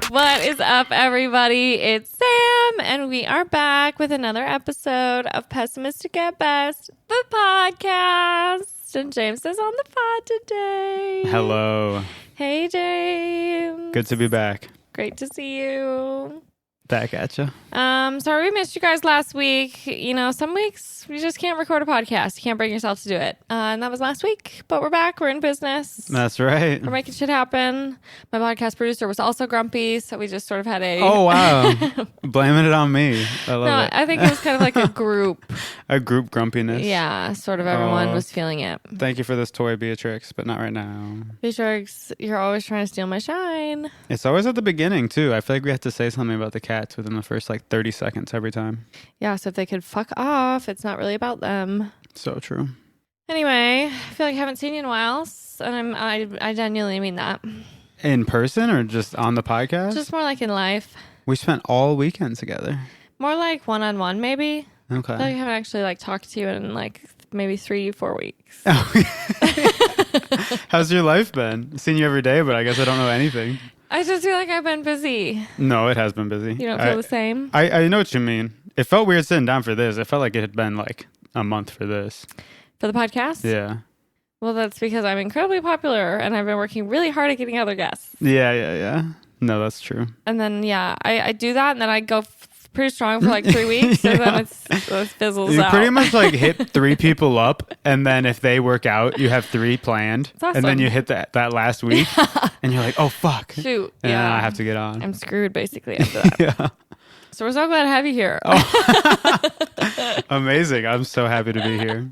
What is up, everybody? It's Sam, and we are back with another episode of Pessimistic at Best, the podcast. And James is on the pod today. Hello. Hey, James. Good to be back. Great to see you. Back at you. Sorry we missed you guys last week. You know, some weeks we just can't record a podcast. You can't bring yourself to do it. And that was last week, but we're back. We're in business. That's right. We're making shit happen. My podcast producer was also grumpy, so we just sort of had a... Oh, wow. Blaming it on me. I love it. I think it was kind of like a group. A group grumpiness. Yeah, sort of everyone was feeling it. Thank you for this toy, Beatrix, but not right now. Beatrix, you're always trying to steal my shine. It's always at the beginning, too. I feel like we have to say something about the cats within the first, 30 seconds every time. Yeah, so if they could fuck off, it's not really about them. So true. Anyway, I feel like I haven't seen you in a while, and I genuinely mean that. In person or just on the podcast? Just more like in life. We spent all weekend together. More like one-on-one, maybe. Okay. I feel like I haven't actually talked to you in maybe 3-4 weeks. How's your life been? I've seen you every day, but I guess I don't know anything. I just feel like I've been busy. No, it has been busy. You don't feel the same? I know what you mean. It felt weird sitting down for this. It felt like it had been a month for this. For the podcast? Yeah. Well, that's because I'm incredibly popular and I've been working really hard at getting other guests. Yeah. No, that's true. And then, I do that and then I go pretty strong for 3 weeks and then it fizzles you out. pretty much hit 3 people up and then if they work out, you have 3 planned. Awesome. And then you hit that last week and you're like, oh, fuck. Shoot. And yeah. I have to get on. I'm screwed basically after that. Yeah. So we're so glad to have you here. Oh. Amazing. I'm so happy to be here.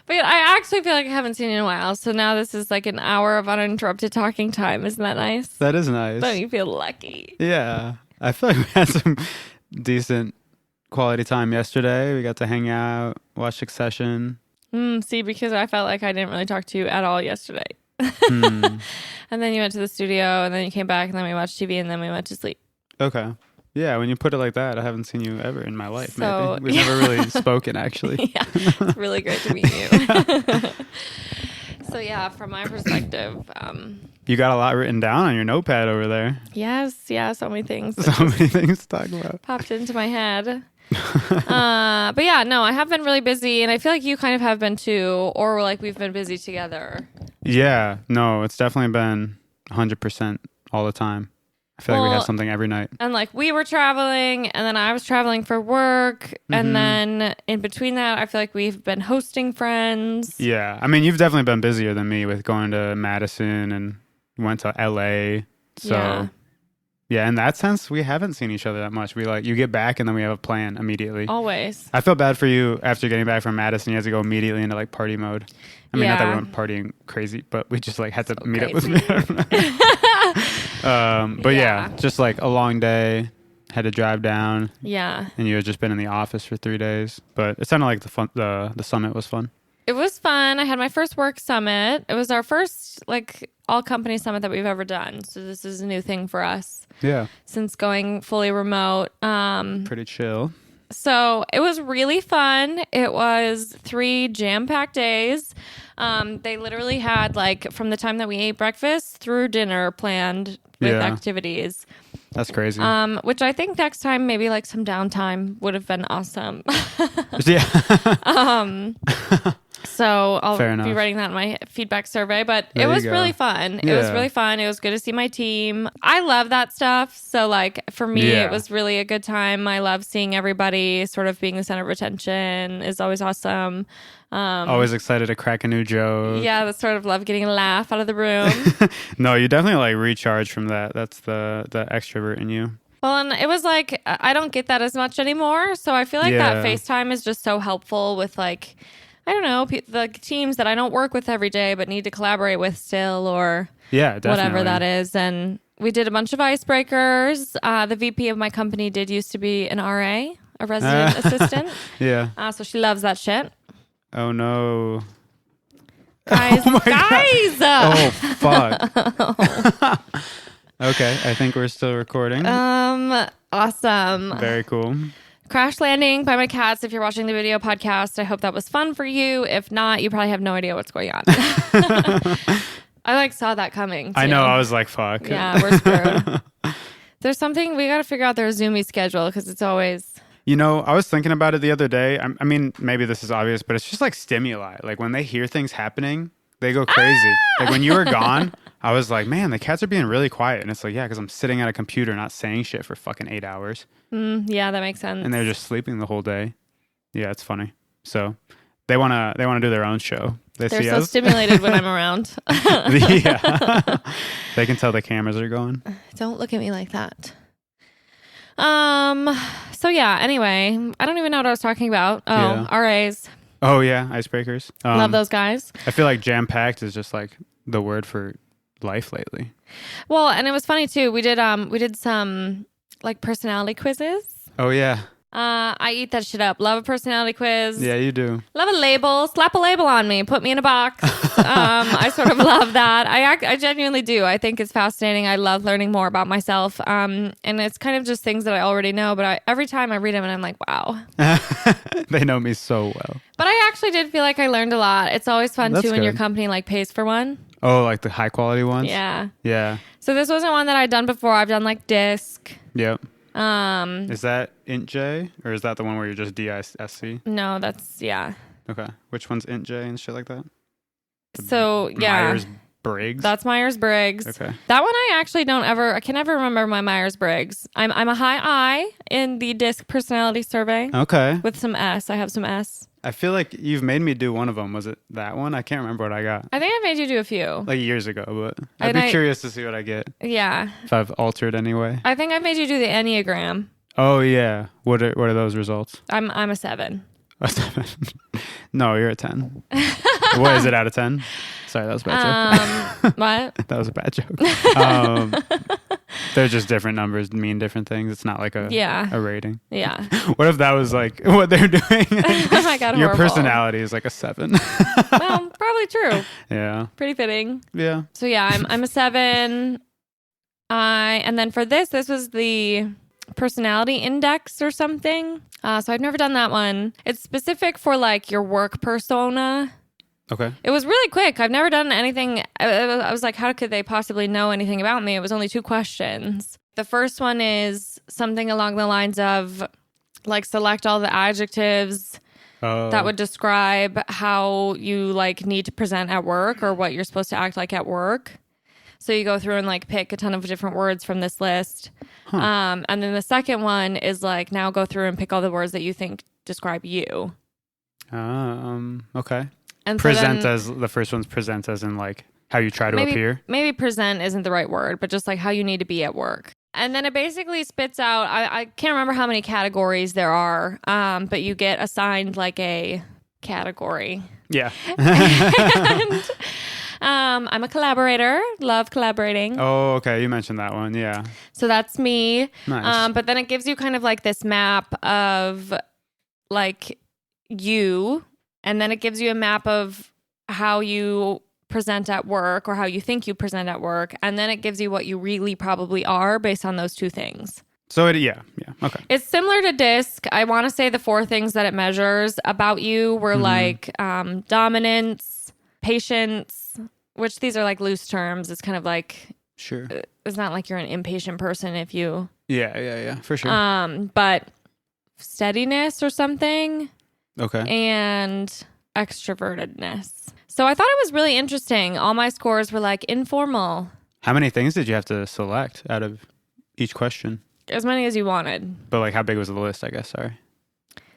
But I actually feel like I haven't seen you in a while. So now this is an hour of uninterrupted talking time. Isn't that nice? That is nice. Don't you feel lucky? Yeah. I feel like we had some decent quality time yesterday. We got to hang out, watch Succession. See, because I felt like I didn't really talk to you at all yesterday. And then you went to the studio and then you came back and then we watched TV and then we went to sleep. Okay. Yeah, when you put it like that, I haven't seen you ever in my life. So, maybe. We've never really spoken, actually. Yeah, it's really great to meet you. So yeah, from my perspective, you got a lot written down on your notepad over there. Yes, so many things. So many things to talk about. Popped into my head. But yeah, no, I have been really busy, and I feel like you kind of have been too, or we've been busy together. Yeah, no, it's definitely been 100% all the time. I feel like we have something every night. And we were traveling and then I was traveling for work. And then in between that, I feel like we've been hosting friends. Yeah. I mean, you've definitely been busier than me with going to Madison and went to LA. So yeah, in that sense, we haven't seen each other that much. We you get back and then we have a plan immediately. Always. I feel bad for you after getting back from Madison. You had to go immediately into party mode. I mean, not that we went partying crazy, but we just had to meet up with me. But yeah, just a long day, had to drive down. Yeah. And you had just been in the office for 3 days, but it sounded like the summit was fun. It was fun. I had my first work summit. It was our first all company summit that we've ever done. So this is a new thing for us. Yeah. Since going fully remote. Pretty chill. So it was really fun. It was 3 jam-packed days. They literally had from the time that we ate breakfast through dinner planned with activities. That's crazy. Which I think next time maybe some downtime would have been awesome. Yeah. So I'll be writing that in my feedback survey, but it was really fun. It was really fun. It was good to see my team. I love that stuff. So for me, it was really a good time. I love seeing everybody sort of being the center of attention is always awesome. Always excited to crack a new joke. Yeah, that's sort of love getting a laugh out of the room. No, you definitely recharge from that. That's the extrovert in you. Well, and it was I don't get that as much anymore. So I feel that FaceTime is just so helpful with I don't know, the teams that I don't work with every day but need to collaborate with still or whatever that is. And we did a bunch of icebreakers. The VP of my company did used to be an RA, a resident assistant. Yeah. So she loves that shit. Oh, no. Guys, guys! Oh, fuck. Okay, I think we're still recording. Awesome. Very cool. Crash landing by my cats. If you're watching the video podcast, I hope that was fun for you. If not, you probably have no idea what's going on. I saw that coming too. I know. I was like, fuck. Yeah, we're screwed. There's something we got to figure out their Zoomy schedule because it's always... I was thinking about it the other day. I mean, maybe this is obvious, but it's just like stimuli. Like when they hear things happening, they go crazy. Like when you were gone, I was like, man, the cats are being really quiet. And it's like, yeah, because I'm sitting at a computer not saying shit for fucking 8 hours. Yeah, that makes sense. And they're just sleeping the whole day. Yeah, it's funny. So they wanna do their own show. They're so stimulated when I'm around. Yeah. They can tell the cameras are going. Don't look at me like that. So yeah, anyway, I don't even know what I was talking about. Oh, yeah. RAs. Oh yeah, icebreakers. Love those guys. I feel like jam-packed is just like the word for life lately. Well, and it was funny too. We did some like personality quizzes. Oh yeah. I eat that shit up. Love a personality quiz. Yeah, you do. Love a label. Slap a label on me. Put me in a box. I sort of love that. I genuinely do. I think it's fascinating. I love learning more about myself. And it's kind of just things that I already know. But every time I read them and I'm like, wow. They know me so well. But I actually did feel like I learned a lot. It's always fun That's too when good. your company like pays for one. Oh, like the high quality ones? Yeah. Yeah. So this wasn't one that I'd done before. I've done like DISC. Yep. Is that int J or is that the one where you're just DISC? No, that's yeah. Okay. Which one's int J and shit like that? So yeah. Myers-Briggs? That's Myers-Briggs. Okay. That one I can never remember my Myers-Briggs. I'm a high I in the DISC personality survey. Okay. With some S. I have some S. I feel like you've made me do one of them. Was it that one? I can't remember what I got. I think I made you do a few. Like years ago, but I'd be curious to see what I get. Yeah. If I've altered anyway. I think I made you do the Enneagram. Oh yeah. What are those results? I'm a 7. A 7. No, you're a 10. What is it out of 10? Sorry, that was a bad joke. What? That was a bad joke. They're just different numbers mean different things. It's not like a rating. Yeah. What if that was like what they're doing? Oh my God, your horrible. Personality is like a 7. Well, probably true. Yeah. Pretty fitting. Yeah. So yeah, I'm a 7. And then for this was the personality index or something. So I've never done that one. It's specific for like your work persona. Okay. It was really quick. I've never done anything. I was like, how could they possibly know anything about me? It was only 2 questions. The first one is something along the lines of like select all the adjectives that would describe how you like need to present at work or what you're supposed to act like at work. So you go through and like pick a ton of different words from this list. And then the second one is like now go through and pick all the words that you think describe you. Okay. And present as the first one's present as in like how you try to appear. Maybe present isn't the right word, but just like how you need to be at work. And then it basically spits out, I can't remember how many categories there are, but you get assigned like a category. Yeah. And, I'm a collaborator. Love collaborating. Oh, okay. You mentioned that one. Yeah. So that's me. Nice. But then it gives you kind of like this map of like you. And then it gives you a map of how you present at work or how you think you present at work. And then it gives you what you really probably are based on those 2 things. So, okay. It's similar to DISC. I want to say the 4 things that it measures about you were like dominance, patience, which these are like loose terms. It's kind of like... Sure. It's not like you're an impatient person if you... Yeah, for sure. But steadiness or something... Okay. And extrovertedness. So I thought it was really interesting. All my scores were like informal. How many things did you have to select out of each question? As many as you wanted. But like how big was the list, I guess, sorry?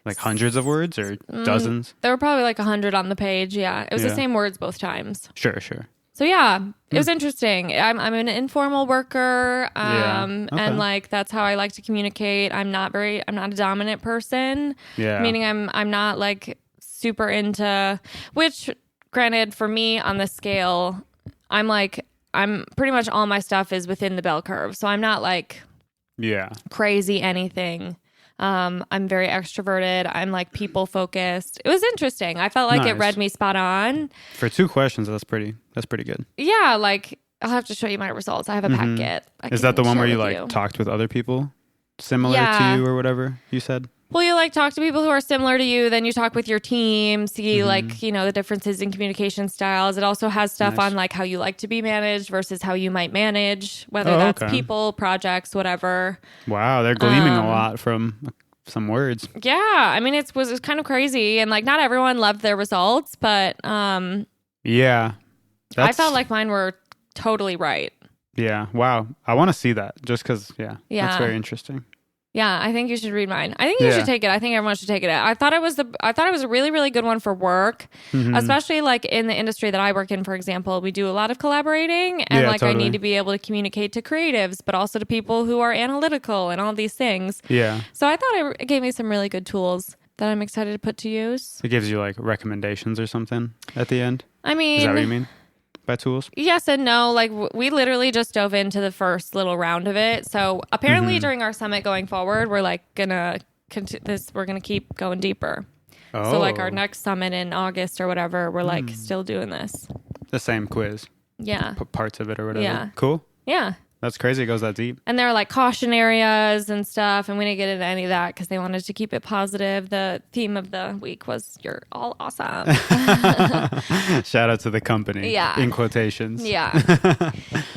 Like hundreds of words or dozens? There were probably like 100 on the page, yeah. It was the same words both times. Sure. So yeah, it was interesting. I'm an informal worker, and like that's how I like to communicate. I'm not a dominant person. Yeah. Meaning I'm not like super into, which granted for me on the scale, I'm pretty much all my stuff is within the bell curve. So I'm not like crazy anything. I'm very extroverted. I'm like people focused. It was interesting. I felt like it read me spot on. For 2 questions, that's pretty good. Yeah, like I'll have to show you my results. I have a packet. Is that the one where you like talked with other people similar to you or whatever you said? Well, you like talk to people who are similar to you, then you talk with your team, see like, you know, the differences in communication styles. It also has stuff on like how you like to be managed versus how you might manage, whether that's people, projects, whatever. Wow, they're gleaming a lot from some words. Yeah, I mean, it was kind of crazy, and like not everyone loved their results, but yeah, I felt like mine were totally right. Yeah, wow, I want to see that just because. Yeah, that's very interesting. Yeah, I think you should read mine. I think you should take it. I think everyone should take it. I thought it was a really, really good one for work, especially like in the industry that I work in, for example. We do a lot of collaborating, and I need to be able to communicate to creatives, but also to people who are analytical and all these things. Yeah. So I thought it gave me some really good tools that I'm excited to put to use. It gives you like recommendations or something at the end? I mean... Is that what you mean? By tools? Yes and no. Like we literally just dove into the first little round of it. So apparently during our summit going forward, we're like gonna we're gonna keep going deeper. So like our next summit in August or whatever, we're like still doing this. The same quiz. Yeah. Parts of it or whatever. Yeah. Cool. Yeah. That's crazy. It goes that deep. And there are like caution areas and stuff. And we didn't get into any of that because they wanted to keep it positive. The theme of the week was "You're all awesome." Shout out to the company. Yeah. In quotations. Yeah.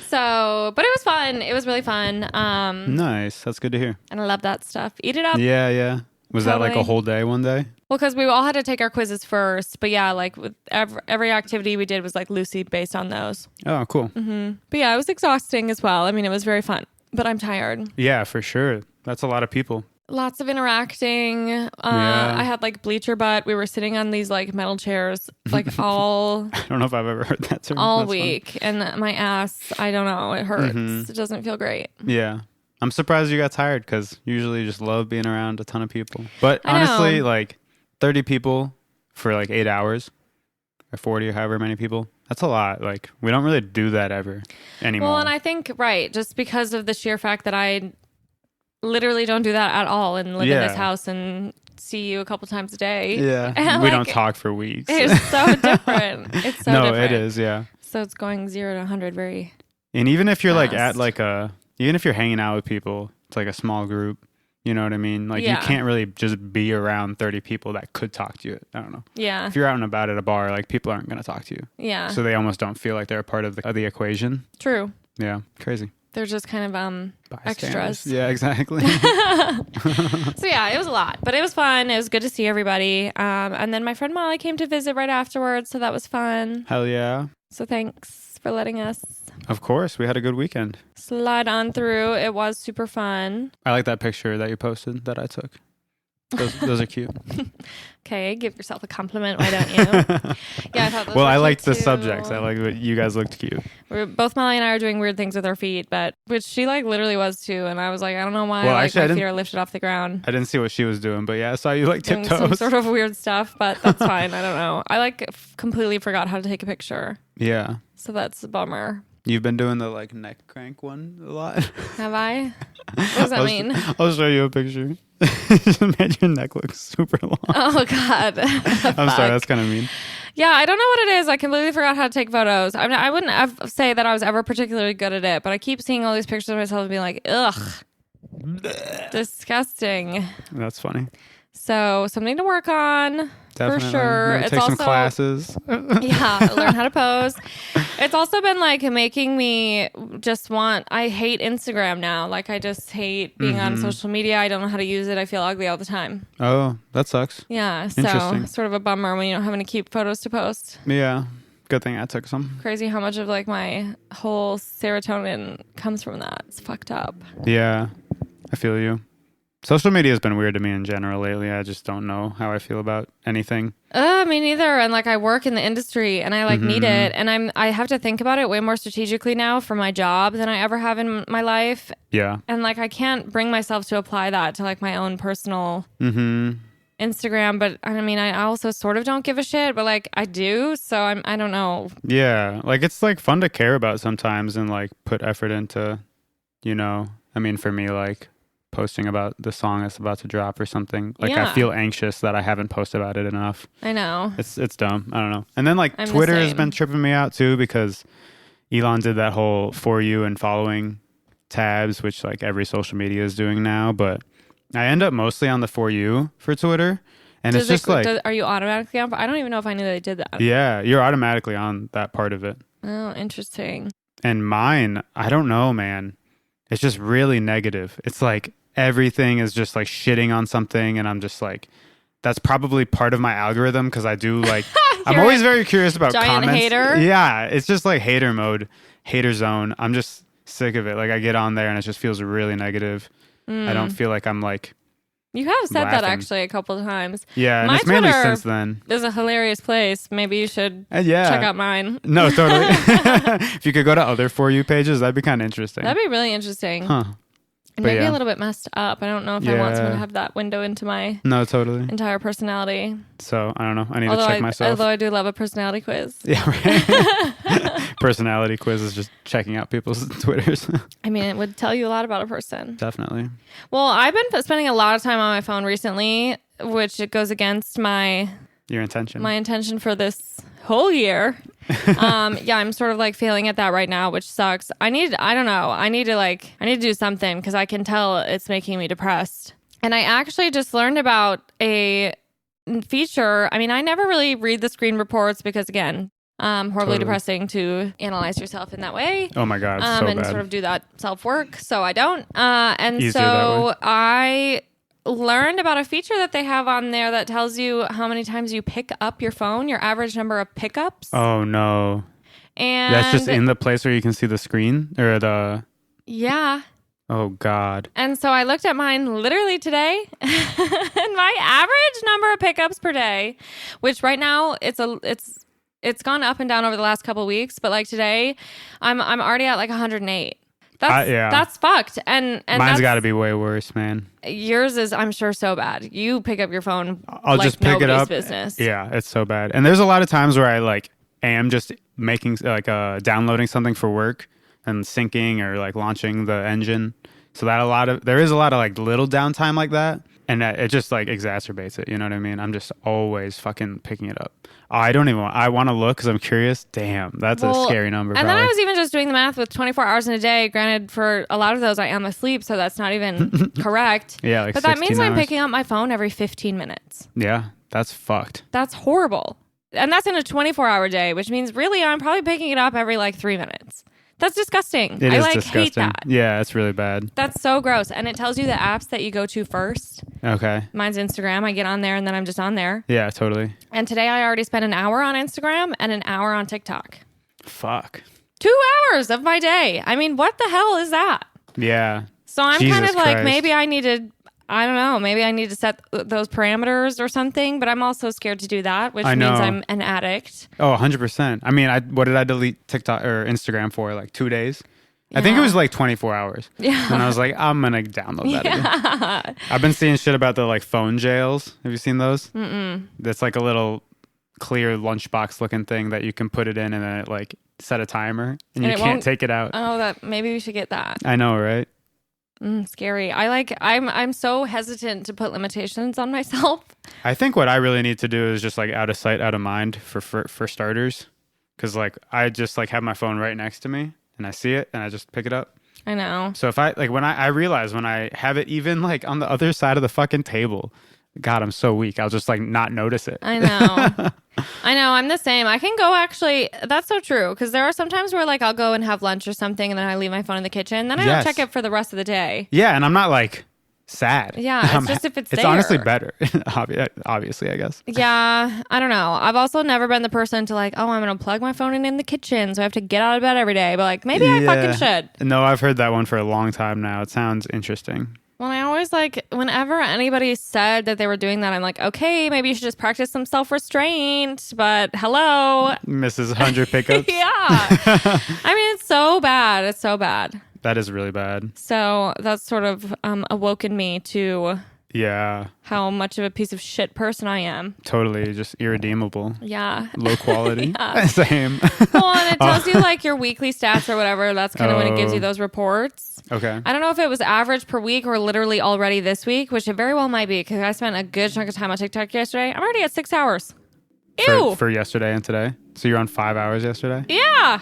So, but it was fun. It was really fun. Nice. That's good to hear. And I love that stuff. Eat it up. Yeah. Yeah. Was that like a whole day one day? Well, because we all had to take our quizzes first. But yeah, like with every activity we did was like loosely based on those. Oh, cool. But yeah, it was exhausting as well. I mean, it was very fun, but I'm tired. Yeah, for sure. That's a lot of people. Lots of interacting. I had like bleacher butt. We were sitting on these like metal chairs like all... I don't know if I've ever heard that term. All week. Funny. And my ass, I don't know. It hurts. It doesn't feel great. Yeah. I'm surprised you got tired because usually you just love being around a ton of people. But honestly, like 30 people for like 8 hours or 40 or however many people, that's a lot. Like we don't really do that ever anymore. Well, and I think, just because of the sheer fact that I literally don't do that at all and live in this house and see you a couple times a day. Yeah. And we don't talk for weeks. It's so different. It's so different. No, it is. Yeah. So it's going 0 to 100 very And even if you're fast. like at like even if you're hanging out with people, it's like a small group, you know what I mean? Like you can't really just be around 30 people that could talk to you. I don't know. Yeah. If you're out and about at a bar, like people aren't going to talk to you. Yeah. So they almost don't feel like they're a part of the equation. True. Yeah. Crazy. They're just kind of extras. Yeah, exactly. So yeah, it was a lot, but it was fun. It was good to see everybody. And then my friend Molly came to visit right afterwards, so that was fun. Hell yeah. So thanks for letting us. Of course, we had a good weekend. Slide on through. It was super fun. I like that picture that you posted that I took. Those are cute. Okay, give yourself a compliment. Why don't you? Yeah, I thought those well, were I cute liked the too. subjects. I like what you guys looked cute. Both Molly and I are doing weird things with our feet, which she like literally was too. And I was like, I don't know why my feet are lifted off the ground. I didn't see what she was doing, but yeah, I saw you like doing tiptoes. some sort of weird stuff, but that's fine. I don't know. I like completely forgot how to take a picture. Yeah. So that's a bummer. You've been doing the like neck crank one a lot. Have I? What does that mean? I'll show you a picture. Just made your neck look super long. Oh God. I'm sorry, that's kind of mean. Yeah, I don't know what it is. I completely forgot how to take photos. I mean, I wouldn't say that I was ever particularly good at it, but I keep seeing all these pictures of myself and being like, ugh, disgusting. That's funny. So something to work on. Definitely. For sure. It's take some classes. Yeah, learn how to pose. It's also been like making me I hate Instagram now. Like I just hate being on social media. I don't know how to use it. I feel ugly all the time. Oh, that sucks. Yeah, so sort of a bummer when you don't have any cute photos to post. Yeah, good thing I took some. Crazy how much of like my whole serotonin comes from that. It's fucked up. Yeah, I feel you. Social media has been weird to me in general lately. I just don't know how I feel about anything. Me neither. And like I work in the industry and I like need it. And I have to think about it way more strategically now for my job than I ever have in my life. Yeah. And like I can't bring myself to apply that to like my own personal Instagram. But I mean, I also sort of don't give a shit, but like I do. So I don't know. Yeah. Like it's like fun to care about sometimes and like put effort into, I mean, for me, like posting about the song that's about to drop or something. Like I feel anxious that I haven't posted about it enough. I know. It's dumb. I don't know. And then like Twitter has been tripping me out too because Elon did that whole for you and following tabs, which like every social media is doing now. But I end up mostly on the For You for Twitter. And it's just like... are you automatically on? I don't even know if I knew they did that. Yeah, you're automatically on that part of it. Oh, interesting. And mine, I don't know, man. It's just really negative. It's like everything is just like shitting on something. And I'm just like, that's probably part of my algorithm because I do like... I'm always very curious about giant comments. Hater. Yeah, it's just like hater mode, hater zone. I'm just sick of it. Like I get on there and it just feels really negative. I don't feel like I'm like... You have said laughing. that actually a couple of times. Yeah, and it's mainly since then. It's a hilarious place. Maybe you should check out mine. No, totally. If you could go to other For You pages, that'd be kind of interesting. That'd be really interesting. Huh. Maybe a little bit messed up. I don't know if I want someone to have that window into my entire personality. So, I don't know. I need to check myself. Although I do love a personality quiz. Yeah, right. Personality quiz is just checking out people's Twitters. I mean, it would tell you a lot about a person. Definitely. Well, I've been spending a lot of time on my phone recently, which it goes against my intention for this whole year. I'm sort of like failing at that right now, which sucks. I need to do something because I can tell it's making me depressed. And I actually just learned about a feature. I mean, I never really read the screen reports because again, horribly depressing to analyze yourself in that way. Oh my God. So and bad. sort of do that self-work. So I don't. Easier so I learned about a feature that they have on there that tells you how many times you pick up your phone, your average number of pickups. Oh no. And that's just in the place where you can see the screen or the... Yeah. Oh God. And so I looked at mine literally today and my average number of pickups per day, which right now it's gone up and down over the last couple of weeks, but like today I'm already at like 108. That's fucked. And mine's got to be way worse, man. Yours is, I'm sure, so bad. You pick up your phone. I'll just pick it up. Business. Yeah, it's so bad. And there's a lot of times where I like am just making like downloading something for work and syncing or like launching the engine. So there is a lot of like little downtime like that. And it just like exacerbates it. You know what I mean? I'm just always fucking picking it up. I want to look because I'm curious. Damn, that's a scary number. And then I was even just doing the math with 24 hours in a day. Granted, for a lot of those, I am asleep, so that's not even correct. Yeah, like but that means hours. I'm picking up my phone every 15 minutes. Yeah, that's fucked. That's horrible. And that's in a 24-hour day, which means really I'm probably picking it up every like 3 minutes. That's disgusting. It is disgusting. Hate that. Yeah, it's really bad. That's so gross. And it tells you the apps that you go to first. Okay. Mine's Instagram. I get on there and then I'm just on there. Yeah, totally. And today I already spent an hour on Instagram and an hour on TikTok. Fuck. 2 hours of my day. I mean, what the hell is that? Yeah. So I'm kind of like, maybe I need to set those parameters or something, but I'm also scared to do that, which means I'm an addict. Oh, 100%. I mean, what did I delete TikTok or Instagram for? Like 2 days? Yeah. I think it was like 24 hours. Yeah. And I was like, I'm going to download that again. I've been seeing shit about the like phone jails. Have you seen those? Mm-mm. That's like a little clear lunchbox looking thing that you can put it in and then it like set a timer and you can't take it out. Oh, maybe we should get that. I know, right? Scary. I'm so hesitant to put limitations on myself. I think what I really need to do is just like out of sight, out of mind for starters. Cause like I just like have my phone right next to me and I see it and I just pick it up. I know. So if I like when I realize when I have it even like on the other side of the fucking table, God, I'm so weak. I'll just like not notice it. I know. I'm the same. I can go actually. That's so true. Because there are some times where like I'll go and have lunch or something and then I leave my phone in the kitchen. Then I don't check it for the rest of the day. Yeah. And I'm not like sad. Yeah. It's just if it's there. It's honestly better. Obviously, I guess. Yeah. I don't know. I've also never been the person to like, oh, I'm going to plug my phone in the kitchen. So I have to get out of bed every day. But like maybe I fucking should. No, I've heard that one for a long time now. It sounds interesting. Well, I always like, whenever anybody said that they were doing that, I'm like, okay, maybe you should just practice some self-restraint, but hello. Mrs. 100 pickups. Yeah. I mean, it's so bad. It's so bad. That is really bad. So that's sort of awoken me to how much of a piece of shit person I am. Totally. Just irredeemable. Yeah. Low quality. Same. Well, and it tells you like your weekly stats or whatever. That's kind of when it gives you those reports. Okay. I don't know if it was average per week or literally already this week, which it very well might be because I spent a good chunk of time on TikTok yesterday. I'm already at 6 hours. Ew. For yesterday and today? So you're on 5 hours yesterday? Yeah.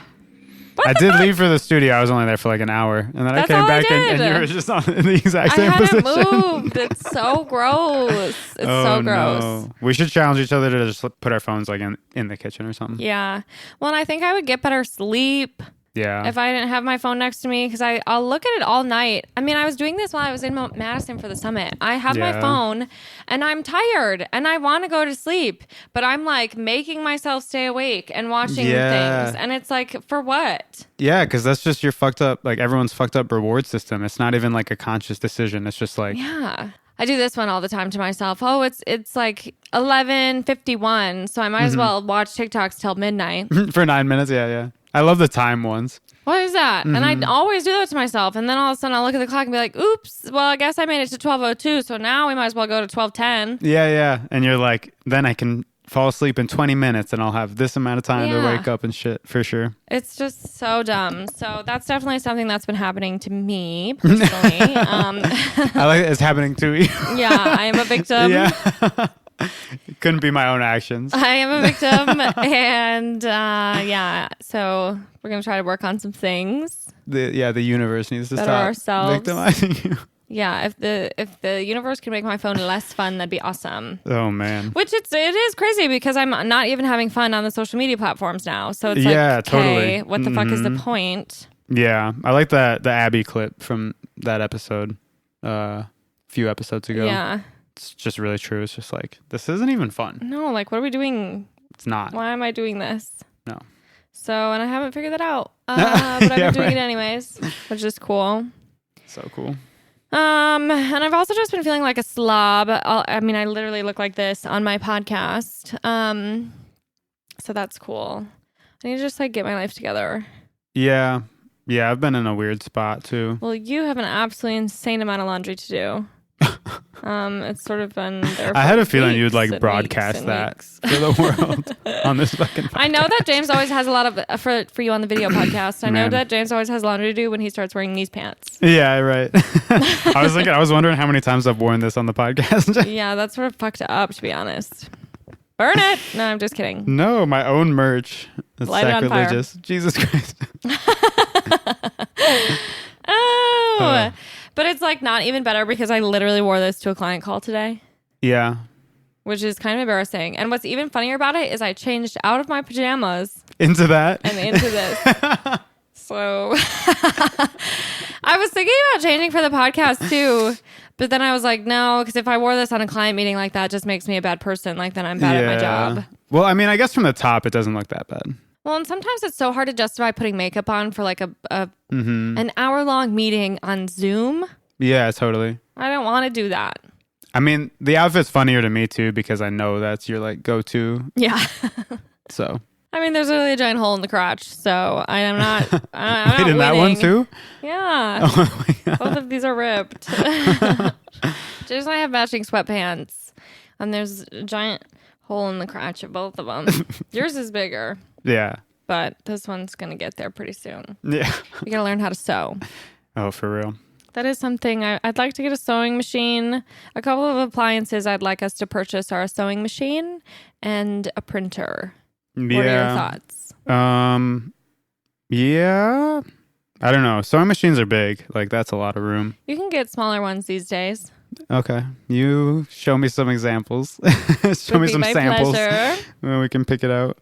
I did leave for the studio. I was only there for like an hour, and then I came back, and you were just in the exact same position. I hadn't moved. It's so gross. It's so gross. No. We should challenge each other to just put our phones like in the kitchen or something. Yeah. Well, and I think I would get better sleep. Yeah. If I didn't have my phone next to me, because I'll look at it all night. I mean, I was doing this while I was in Madison for the summit. I have my phone and I'm tired and I want to go to sleep, but I'm like making myself stay awake and watching things. And it's like, for what? Yeah, because that's just your fucked up, like everyone's fucked up reward system. It's not even like a conscious decision. It's just like. Yeah. I do this one all the time to myself. Oh, it's like 11:51, so I might as well watch TikToks till midnight. For 9 minutes, yeah. I love the time ones. What is that? And I always do that to myself. And then all of a sudden I'll look at the clock and be like, oops, well, I guess I made it to 12:02, so now we might as well go to 12:10. Yeah. And you're like, then I can fall asleep in 20 minutes and I'll have this amount of time to wake up and shit, for sure. It's just so dumb. So that's definitely something that's been happening to me personally. I like it's happening to you. Yeah, I am a victim. Yeah. It couldn't be my own actions. I am a victim. And so we're going to try to work on some things. The universe needs to stop victimizing you. Yeah, if the universe can make my phone less fun, that'd be awesome. Oh man. Which it is crazy because I'm not even having fun on the social media platforms now. So it's like, totally. What the fuck is the point? Yeah, I like the Abby clip from that episode, a few episodes ago. Yeah. It's just really true. It's just like, this isn't even fun. No, like, what are we doing? It's not. Why am I doing this? No. So, and I haven't figured that out. But I've been doing it anyways, which is cool. So cool. And I've also just been feeling like a slob. I literally look like this on my podcast. So that's cool. I need to just like get my life together. Yeah. Yeah, I've been in a weird spot too. Well, you have an absolutely insane amount of laundry to do. It's sort of been there. I had a feeling you'd like broadcast that for the world on this fucking podcast. I know that James always has a lot of for you on the video podcast. I know that James always has laundry to do when he starts wearing these pants. Yeah, right. I was wondering how many times I've worn this on the podcast. Yeah, that's sort of fucked up, to be honest. Burn it! No, I'm just kidding. No, my own merch. It's Light sacrilegious. Jesus Christ. Oh. But it's like not even better because I literally wore this to a client call today. Yeah. Which is kind of embarrassing. And what's even funnier about it is I changed out of my pajamas. Into that? And into this. So I was thinking about changing for the podcast too. But then I was like, no, because if I wore this on a client meeting like that, it just makes me a bad person. Like then I'm bad at my job. Well, I mean, I guess from the top, it doesn't look that bad. Well, and sometimes it's so hard to justify putting makeup on for like an hour-long meeting on Zoom. Yeah, totally. I don't want to do that. I mean, the outfit's funnier to me too because I know that's your like go-to. Yeah. So. I mean, there's really a giant hole in the crotch, so I'm not. I'm not in that one too? Yeah. Oh my God. Both of these are ripped. James and I have matching sweatpants, and there's a giant hole in the crotch of both of them. Yours is bigger. Yeah. But this one's going to get there pretty soon. Yeah. We got to learn how to sew. Oh, for real. That is something. I'd like to get a sewing machine. A couple of appliances I'd like us to purchase are a sewing machine and a printer. Yeah. What are your thoughts? Yeah. I don't know. Sewing machines are big. Like, that's a lot of room. You can get smaller ones these days. Okay. You show me some examples. Show me some samples. Pleasure. And we can pick it out.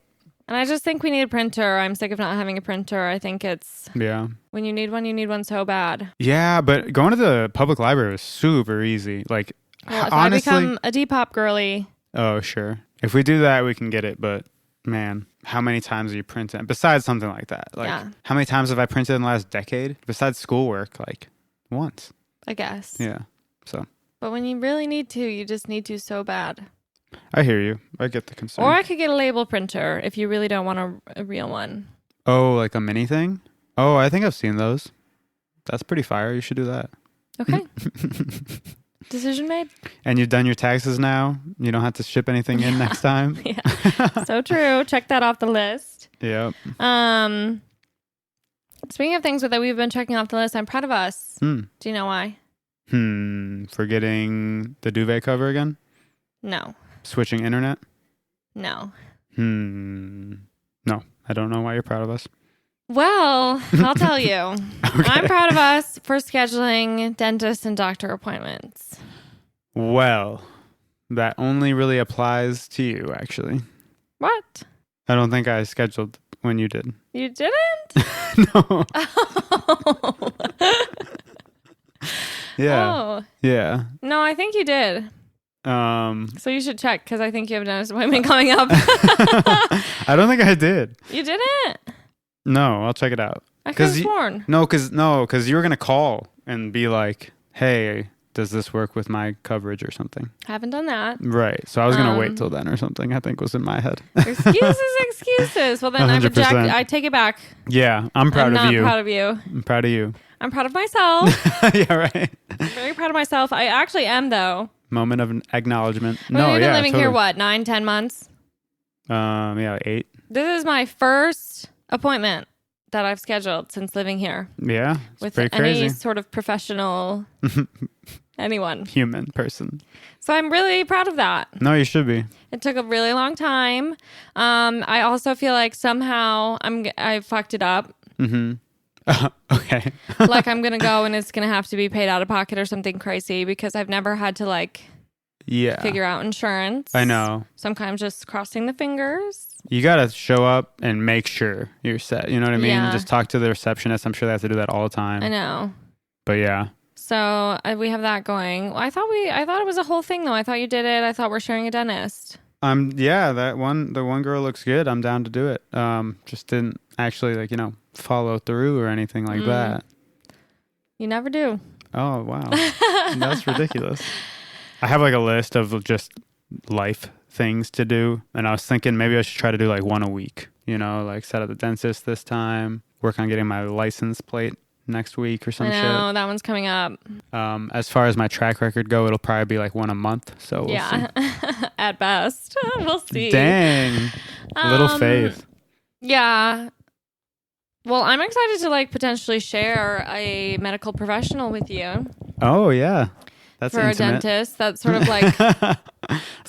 And I just think we need a printer. I'm sick of not having a printer. I think it's... Yeah. When you need one so bad. Yeah, but going to the public library is super easy. Like, well, if honestly... I become a Depop girly... Oh, sure. If we do that, we can get it. But, man, how many times are you printing? Besides something like that. Like, how many times have I printed in the last decade? Besides schoolwork, like, once. I guess. Yeah, so... But when you really need to, you just need to so bad. I hear you. I get the concern. Or I could get a label printer if you really don't want a real one. Oh, like a mini thing? Oh, I think I've seen those. That's pretty fire. You should do that. Okay. Decision made. And you've done your taxes now. You don't have to ship anything in next time. Yeah. So true. Check that off the list. Yep. Speaking of things that we've been checking off the list, I'm proud of us. Do you know why? For getting the duvet cover again? No. Switching internet? No. No, I don't know why you're proud of us. Well, I'll tell you. Okay. I'm proud of us for scheduling dentist and doctor appointments. Well, that only really applies to you, actually. What? I don't think I scheduled when you did. You didn't? No. Oh. Yeah. Oh. Yeah. No, I think you did. So you should check because I think you have a dentist appointment coming up. I don't think I did. You didn't? No, I'll check it out. I could have sworn. No, because you were gonna call and be like, "Hey, does this work with my coverage or something?" Haven't done that. Right. So I was gonna wait till then or something. I think was in my head. Excuses. Well, then 100%. I reject. I take it back. Yeah, I'm proud of you. I'm not proud of you. I'm proud of you. I'm proud of myself. Yeah, right. I'm very proud of myself. I actually am, though. Moment of acknowledgement. We've been living here, what, 9, 10 months? Yeah, 8. This is my first appointment that I've scheduled since living here. Yeah, it's with pretty any crazy. Sort of professional, anyone. Human person. So I'm really proud of that. No, you should be. It took a really long time. I also feel like somehow I fucked it up. Mm-hmm. Okay. Like I'm going to go and it's going to have to be paid out of pocket or something crazy because I've never had to figure out insurance. I know. So I'm kind of just crossing the fingers. You got to show up and make sure you're set. You know what I mean? Yeah. Just talk to the receptionist. I'm sure they have to do that all the time. I know. But yeah. So we have that going. I thought it was a whole thing though. I thought you did it. I thought we're sharing a dentist. Yeah, the one girl looks good. I'm down to do it. Just didn't actually follow through or anything like that. You never do. Oh, wow. That's ridiculous. I have a list of just life things to do. And I was thinking maybe I should try to do one a week, set at the dentist this time, work on getting my license plate next week or some shit. I know, that one's coming up. As far as my track record go, it'll probably be one a month. So we'll see. At best. We'll see. Dang. Little faith. Yeah. Well, I'm excited to potentially share a medical professional with you. Oh yeah, that's for intimate. A dentist. That's sort of it's cool.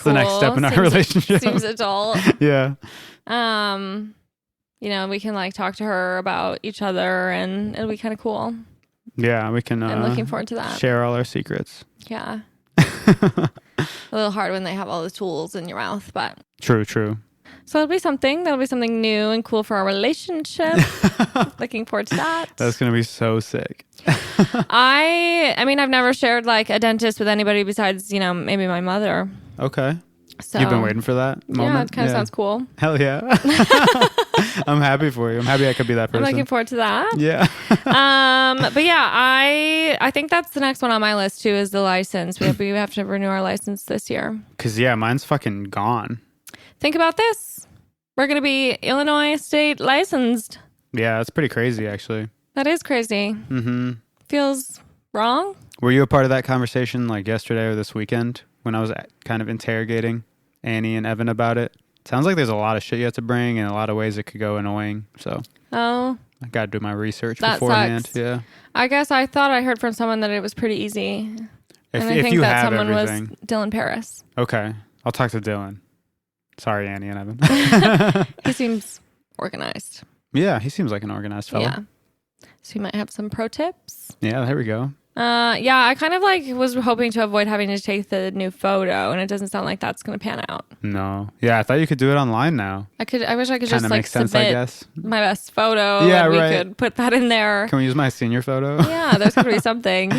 The next step in our relationship. Seems adult. Yeah. We can talk to her about each other, and it'll be kind of cool. Yeah, we can. I'm looking forward to that. Share all our secrets. Yeah. A little hard when they have all the tools in your mouth, but True. So that'll be something new and cool for our relationship. Looking forward to that. That's gonna be so sick. I mean, I've never shared a dentist with anybody besides, maybe my mother. Okay. So you've been waiting for that moment? Yeah, it kind of sounds cool. Hell yeah. I'm happy for you. I'm happy I could be that person. I'm looking forward to that. Yeah. But yeah, I think that's the next one on my list too, is the license. We have to renew our license this year. Cause mine's fucking gone. Think about this. We're going to be Illinois state licensed. Yeah, that's pretty crazy, actually. That is crazy. Mm-hmm. Feels wrong. Were you a part of that conversation yesterday or this weekend when I was kind of interrogating Annie and Evan about it? Sounds like there's a lot of shit you have to bring and a lot of ways it could go annoying. So I got to do my research beforehand. Sucks. Yeah. I guess I thought I heard from someone that it was pretty easy. If I think you that have someone everything. was Dylan Paris. Okay. I'll talk to Dylan. Sorry, Annie and Evan. He seems organized. Yeah, he seems like an organized fellow. Yeah. So you might have some pro tips. Yeah, there we go. Yeah, I kind of was hoping to avoid having to take the new photo, and it doesn't sound like that's going to pan out. No. Yeah, I thought you could do it online now. I wish I could Kinda just makes sense, submit I guess. my best photo. Yeah, and we right. could put that in there. Can we use my senior photo? Yeah, there's going to be something.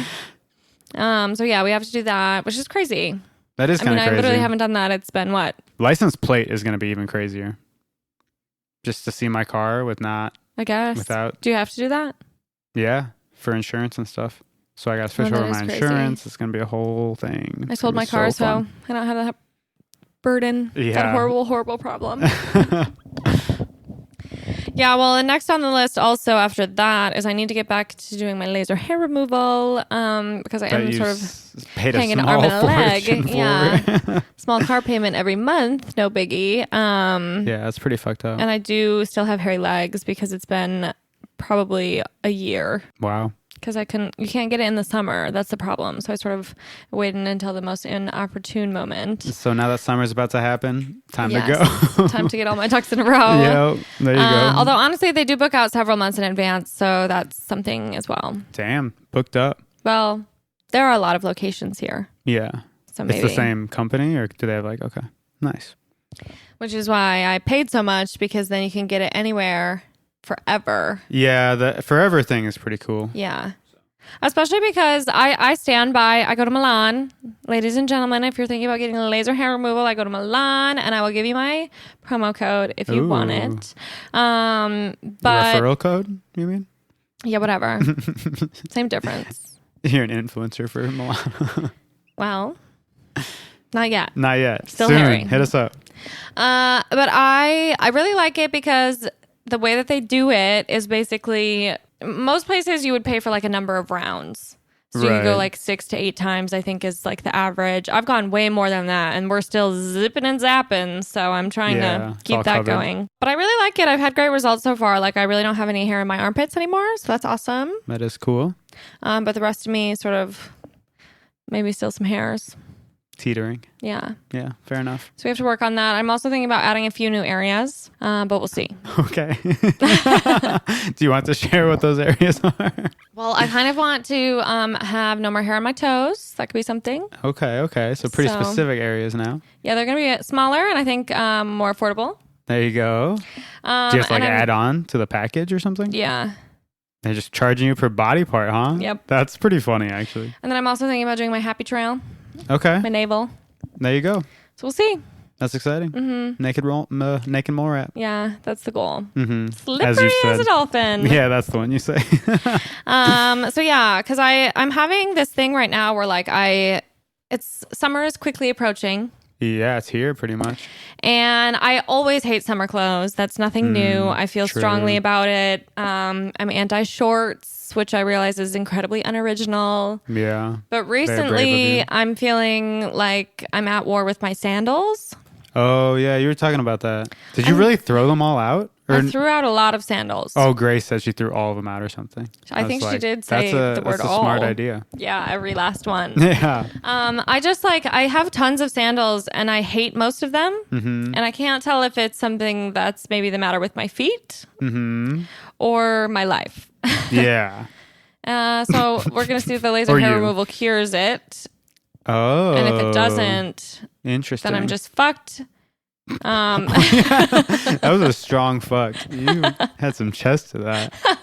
So yeah, we have to do that, which is crazy. That is kind of crazy. I literally haven't done that. It's been what? License plate is going to be even crazier. Just to see my car with not. I guess. Without. Do you have to do that? Yeah, for insurance and stuff. So I got to switch over my insurance. It's going to be a whole thing. I sold my car, so I don't have that burden. Yeah. That horrible, horrible problem. Yeah, well, and next on the list also after that is I need to get back to doing my laser hair removal because I am sort of paying an arm and a leg. Yeah. Small car payment every month, no biggie. Yeah, that's pretty fucked up. And I do still have hairy legs because it's been probably a year. Wow. because you can't get it in the summer. That's the problem. So I sort of waited until the most inopportune moment. So now that summer's about to happen, time to go. Time to get all my ducks in a row. Yeah, there you go. Although honestly, they do book out several months in advance, so that's something as well. Damn, booked up. Well, there are a lot of locations here. Yeah. So maybe it's the same company, or do they have like, okay, nice. Which is why I paid so much, because then you can get it anywhere forever. Yeah, the forever thing is pretty cool. Yeah. Especially because I stand by, I go to Milan. Ladies and gentlemen, if you're thinking about getting laser hair removal, I go to Milan and I will give you my promo code if you want it. But referral code, you mean? Yeah, whatever. Same difference. You're an influencer for Milan. Well, not yet. Not yet. Still soon. hairy. Hit us up. But I really like it because the way that they do it is basically, most places you would pay for like a number of rounds. So you could go like 6 to 8 times, I think is like the average. I've gone way more than that and we're still zipping and zapping. So I'm trying to keep that going. But I really like it. I've had great results so far. Like I really don't have any hair in my armpits anymore. So that's awesome. That is cool. But the rest of me sort of maybe still some hairs. Teetering. Yeah. Yeah, fair enough. So we have to work on that. I'm also thinking about adding a few new areas, but we'll see. Okay. Do you want to share what those areas are? Well, I kind of want to have no more hair on my toes. That could be something. Okay. So pretty specific areas now. Yeah, they're going to be smaller and I think more affordable. There you go. Do you have to add on to the package or something? Yeah. They're just charging you per body part, huh? Yep. That's pretty funny, actually. And then I'm also thinking about doing my happy trail. Okay. My navel. There you go. So we'll see. That's exciting. Mm-hmm. Naked mole rat. Yeah, that's the goal. Mm-hmm. Slippery as a dolphin. Yeah, that's the one you say. So yeah, because I'm having this thing right now where like summer is quickly approaching. Yeah, it's here pretty much. And I always hate summer clothes. That's nothing new. I feel strongly about it. I'm anti-shorts, which I realize is incredibly unoriginal. Yeah. But recently, I'm feeling like I'm at war with my sandals. Oh, yeah. You were talking about that. Did you really throw them all out? I threw out a lot of sandals. Oh, Grace said she threw all of them out or something. I think she did say the word that's a all. smart idea. Yeah, every last one. Yeah. I have tons of sandals and I hate most of them. Mm-hmm. And I can't tell if it's something that's maybe the matter with my feet or my life. Yeah. So we're going to see if the laser hair removal cures it. Oh. And if it doesn't, interesting. then I'm just fucked. That was a strong fuck. You had some chest to that. I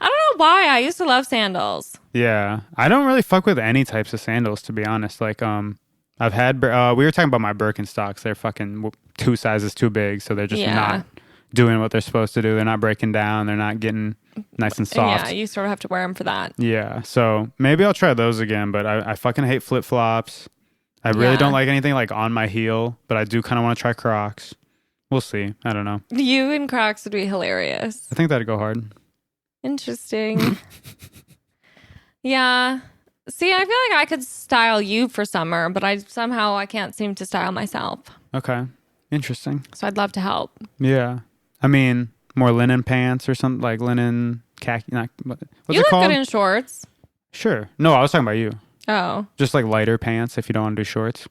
don't know why. I used to love sandals. Yeah. I don't really fuck with any types of sandals, to be honest. Like, I've had, we were talking about my Birkenstocks. They're fucking 2 sizes too big. So they're just not doing what they're supposed to do. They're not breaking down. They're not getting nice and soft. Yeah, you sort of have to wear them for that. Yeah. So maybe I'll try those again, but I fucking hate flip-flops. I really don't like anything like on my heel, but I do kind of want to try Crocs. We'll see. I don't know. You and Crocs would be hilarious. I think that'd go hard. Interesting. Yeah. See, I feel like I could style you for summer, but I can't seem to style myself. Okay. Interesting. So I'd love to help. Yeah. I mean, more linen pants or something, like linen khaki. What's you it look called? good in shorts. Sure. No, I was talking about you. Oh. Just like lighter pants if you don't want to do shorts.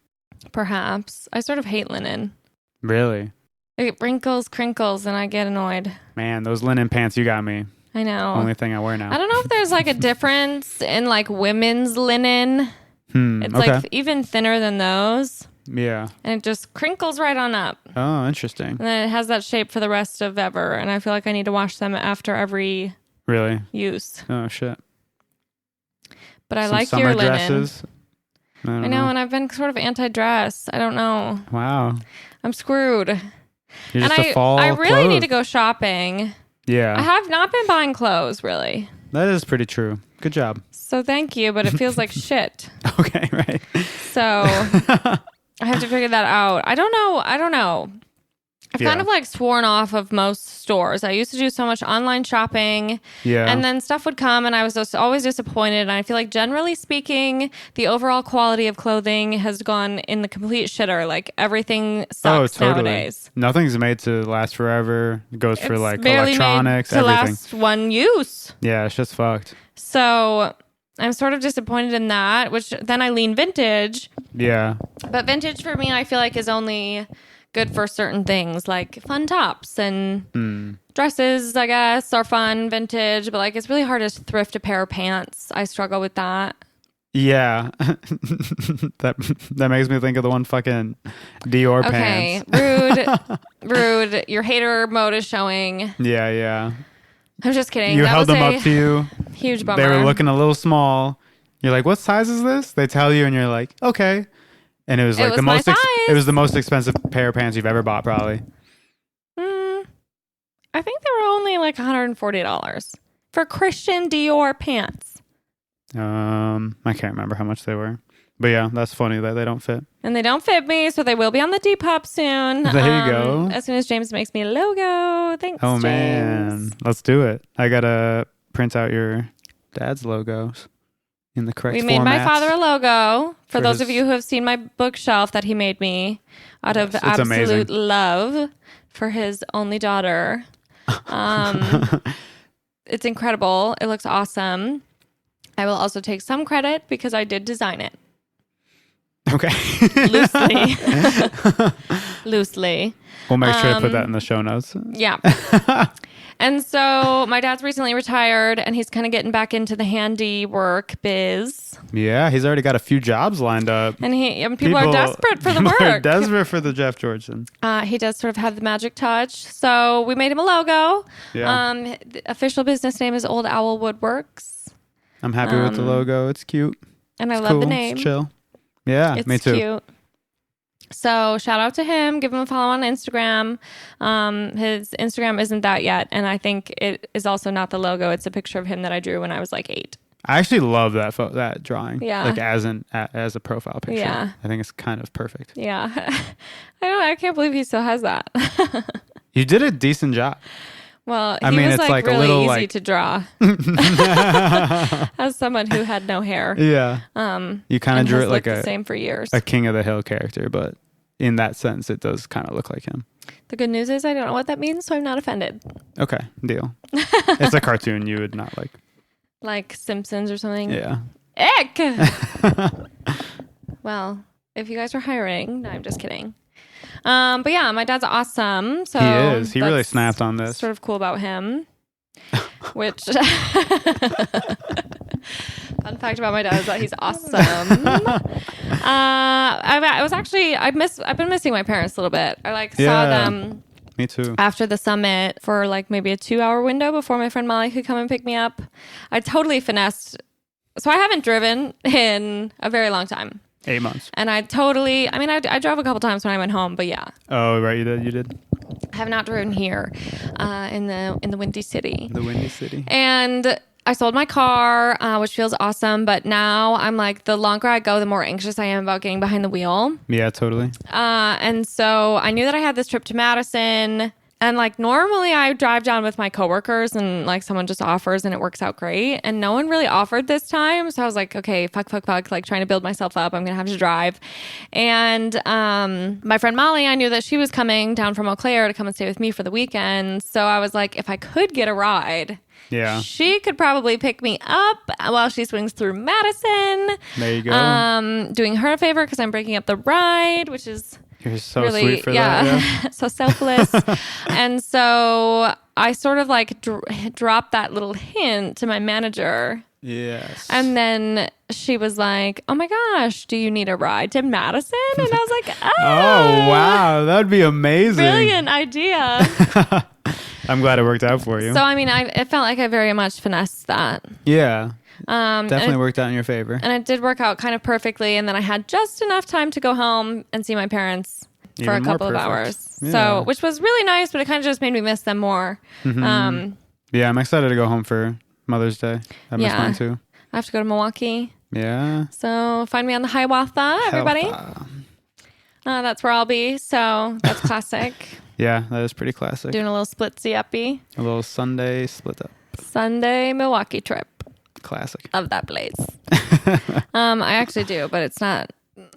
Perhaps. I sort of hate linen. Really? It wrinkles, crinkles, and I get annoyed. Man, those linen pants, you got me. I know. Only thing I wear now. I don't know if there's like a difference in like women's linen. It's like even thinner than those. Yeah. And it just crinkles right on up. Oh, interesting. And then it has that shape for the rest of ever. And I feel like I need to wash them after every use. Oh, shit. But I like your linen. Dresses. I know, and I've been sort of anti-dress. I don't know. Wow. I'm screwed. You're just a fall I really clothes. need to go shopping. Yeah. I have not been buying clothes, really. That is pretty true. Good job. So thank you, but it feels like shit. Okay, right. So I have to figure that out. I don't know. I've kind of like sworn off of most stores. I used to do so much online shopping. Yeah. And then stuff would come and I was just always disappointed. And I feel like generally speaking, the overall quality of clothing has gone in the complete shitter. Like everything sucks nowadays. Nothing's made to last forever. It goes for like barely electronics, made to everything. last one use. Yeah, it's just fucked. So I'm sort of disappointed in that, which then I lean vintage. Yeah. But vintage for me, I feel like is only good for certain things, like fun tops and dresses, I guess, are fun vintage. But like, it's really hard to thrift a pair of pants. I struggle with that. Yeah. that makes me think of the one fucking Dior pants. Okay, rude. Your hater mode is showing. Yeah. I'm just kidding. You that held was them up to you. Huge bummer. They were looking a little small. You're like, what size is this? They tell you and you're like, okay. And it was like it was the most expensive pair of pants you've ever bought, probably. I think they were only like $140 for Christian Dior pants. I can't remember how much they were. But yeah, that's funny that they don't fit. And they don't fit me, so they will be on the Depop soon. There you go. As soon as James makes me a logo. Thanks, Oh, James. man. Let's do it. I got to print out your dad's logos in the correct We made my formats. father a logo. For those of you who have seen my bookshelf that he made me out of absolute love for his only daughter. It's incredible. It looks awesome. I will also take some credit because I did design it. Okay. Loosely. We'll make sure to put that in the show notes. Yeah. And so my dad's recently retired and he's kind of getting back into the handiwork biz. Yeah, he's already got a few jobs lined up. And people are desperate for the work. Are desperate for the Jeff Georgeson. He does sort of have the magic touch. So we made him a logo. Yeah. The official business name is Old Owl Woodworks. I'm happy with the logo. It's cute. And I love the name. It's chill. Yeah, it's me too. Cute. So shout out to him. Give him a follow on Instagram. His Instagram isn't that yet. And I think it is also not the logo. It's a picture of him that I drew when I was like 8. I actually love that drawing. Yeah. Like as a profile picture. Yeah. I think it's kind of perfect. Yeah. I can't believe he still has that. You did a decent job. Well, he was like really easy to draw. As someone who had no hair. Yeah. You kind of drew it like the same for years. A King of the Hill character, but in that sense, it does kind of look like him. The good news is I don't know what that means, so I'm not offended. Okay, deal. It's a cartoon you would not like. Like Simpsons or something? Yeah. Ick! Well, if you guys are hiring, no, I'm just kidding. But yeah, my dad's awesome. So he is. He really snapped on this. Sort of cool about him. Which fun fact about my dad is that he's awesome. I've been missing my parents a little bit. I saw them. Me too. After the summit for like maybe a 2-hour window before my friend Molly could come and pick me up. I totally finessed. So I haven't driven in a very long time. 8 months. And I drove a couple times when I went home, but yeah. Oh, right. You did. I have not driven here in the Windy City. The Windy City. And I sold my car, which feels awesome. But now I'm like, the longer I go, the more anxious I am about getting behind the wheel. Yeah, totally. And so I knew that I had this trip to Madison. And like normally I drive down with my coworkers and like someone just offers and it works out great. And no one really offered this time. So I was like, okay, fuck, like trying to build myself up. I'm going to have to drive. And my friend Molly, I knew that she was coming down from Eau Claire to come and stay with me for the weekend. So I was like, if I could get a ride, yeah, she could probably pick me up while she swings through Madison. There you go. Doing her a favor because I'm breaking up the ride, which is... You're so really sweet for that. Yeah. So selfless. And so I sort of like dropped that little hint to my manager. Yes. And then she was like, oh my gosh, do you need a ride to Madison? And I was like, oh, wow. That would be amazing. Brilliant idea. I'm glad it worked out for you. So, I mean, it felt like I very much finessed that. Yeah. Definitely worked out in your favor. And it did work out kind of perfectly. And then I had just enough time to go home and see my parents for a couple of hours. Yeah. So, which was really nice, but it kind of just made me miss them more. Mm-hmm. Yeah, I'm excited to go home for Mother's Day. I miss mine too. I have to go to Milwaukee. Yeah. So find me on the Hiawatha, everybody. That's where I'll be. So that's classic. Yeah, that is pretty classic. Doing a little splitsy-uppy. A little Sunday split up. Sunday Milwaukee trip. Classic. Of that place. I actually do, but it's not.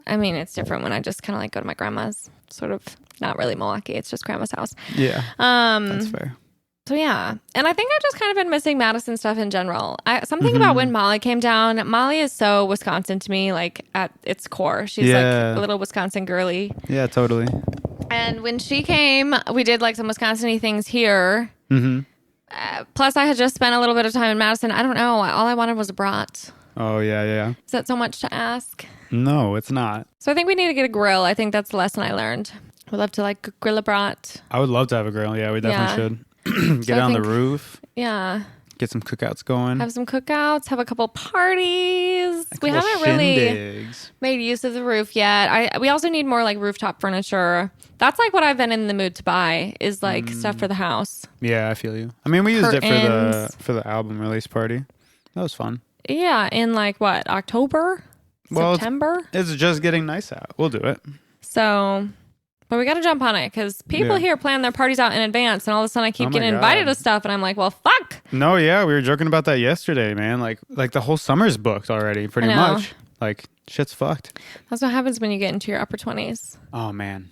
I mean, it's different when I just kind of like go to my grandma's. Sort of not really Milwaukee. It's just grandma's house. Yeah. That's fair. So yeah, and I think I've just kind of been missing Madison stuff in general. Something about when Molly came down. Molly is so Wisconsin to me, like at its core. She's like a little Wisconsin girly. Yeah, totally. And when she came, we did like some Wisconsin-y things here. Plus, I had just spent a little bit of time in Madison. I don't know. All I wanted was a brat. Oh, yeah. Is that so much to ask? No, it's not. So I think we need to get a grill. I think that's the lesson I learned. We'd love to like grill a brat. I would love to have a grill. Yeah, we definitely should. Get on the roof. Yeah. Get some cookouts going. Have some cookouts. Have a couple parties. We haven't really made use of the roof yet. We also need more like rooftop furniture. That's like what I've been in the mood to buy is like stuff for the house. Yeah, I feel you. I mean, we used it for the album release party. That was fun. Yeah, in like what, October? September? It's just getting nice out. We'll do it. So, but we got to jump on it because people here plan their parties out in advance, and all of a sudden I keep getting invited to stuff, and I'm like, well, fuck. No, yeah, we were joking about that yesterday, man. Like the whole summer's booked already, pretty much. Like, shit's fucked. That's what happens when you get into your upper 20s. Oh, man.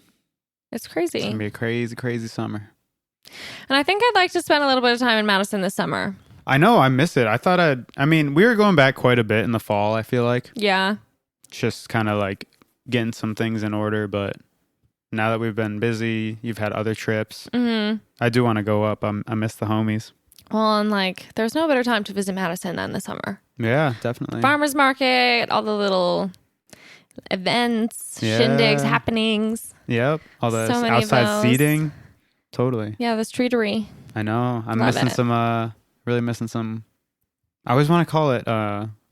It's crazy. It's going to be a crazy, crazy summer. And I think I'd like to spend a little bit of time in Madison this summer. I know, I miss it. I mean, we were going back quite a bit in the fall, I feel like. Yeah. Just kind of like getting some things in order, but now that we've been busy, you've had other trips. I do want to go up. I miss the homies. Well, and like, there's no better time to visit Madison than the summer. Yeah, definitely. Farmers market, all the little events, shindigs, happenings. Yep, all the outside seating. Totally. Yeah, the streetery. I know. I'm missing some, really missing some. I always want to call it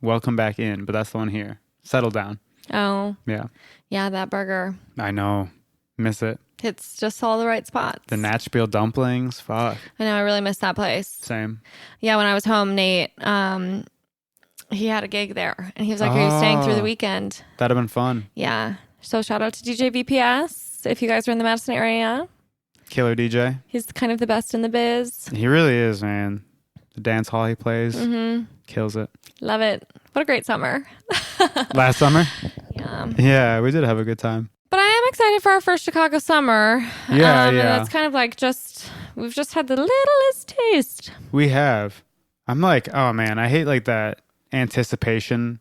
Welcome Back In, but that's the one here. Settle Down. Oh. Yeah. Yeah, that burger. I know. Miss it. It's just all the right spots. The Natchbeal dumplings. Fuck. I know. I really miss that place. Same. Yeah, when I was home, Nate, he had a gig there. And he was like, are you staying through the weekend? That'd have been fun. Yeah. So shout out to DJ VPS if you guys are in the Madison area. Killer DJ. He's kind of the best in the biz. He really is, man. The dance hall he plays. Kills it. Love it. What a great summer. Last summer? Yeah. Yeah, we did have a good time. But I am excited for our first Chicago summer. Yeah. And that's kind of like we've just had the littlest taste. We have. I'm like, oh man, I hate like that anticipation